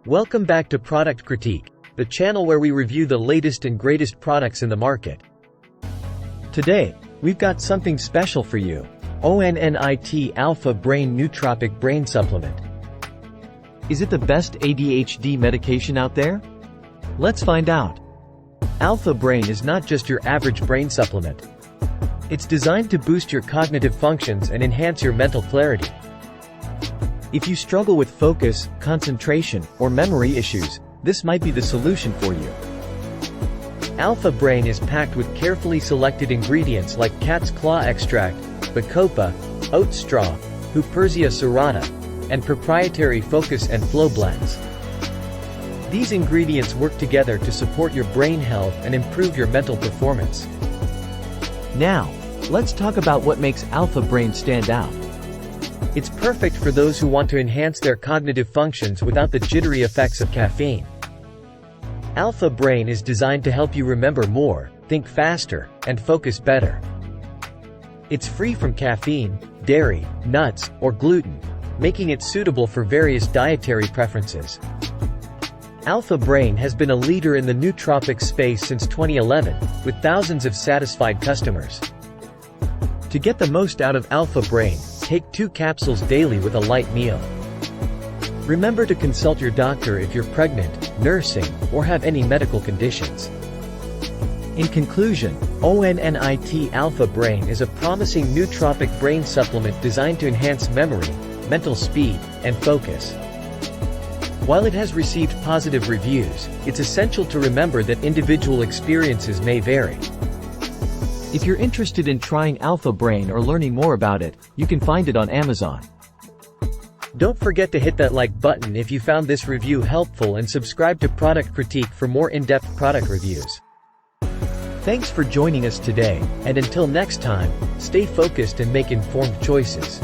Welcome back to Product Critique, the channel where we review the latest and greatest products in the market. Today, we've got something special for you. ONNIT Alpha Brain Nootropic Brain Supplement. Is it the best ADHD medication out there? Let's find out. Alpha Brain is not just your average brain supplement. It's designed to boost your cognitive functions and enhance your mental clarity. If you struggle with focus, concentration, or memory issues, this might be the solution for you. Alpha Brain is packed with carefully selected ingredients like cat's claw extract, bacopa, oat straw, Huperzia serrata, and proprietary focus and flow blends. These ingredients work together to support your brain health and improve your mental performance. Now, let's talk about what makes Alpha Brain stand out. It's perfect for those who want to enhance their cognitive functions without the jittery effects of caffeine. Alpha Brain is designed to help you remember more, think faster, and focus better. It's free from caffeine, dairy, nuts, or gluten, making it suitable for various dietary preferences. Alpha Brain has been a leader in the nootropic space since 2011, with thousands of satisfied customers. To get the most out of Alpha Brain, take 2 capsules daily with a light meal. Remember to consult your doctor if you're pregnant, nursing, or have any medical conditions. In conclusion, ONNIT Alpha Brain is a promising nootropic brain supplement designed to enhance memory, mental speed, and focus. While it has received positive reviews, it's essential to remember that individual experiences may vary. If you're interested in trying Alpha Brain or learning more about it, you can find it on Amazon. Don't forget to hit that like button if you found this review helpful and subscribe to Product Critique for more in-depth product reviews. Thanks for joining us today, and until next time, stay focused and make informed choices.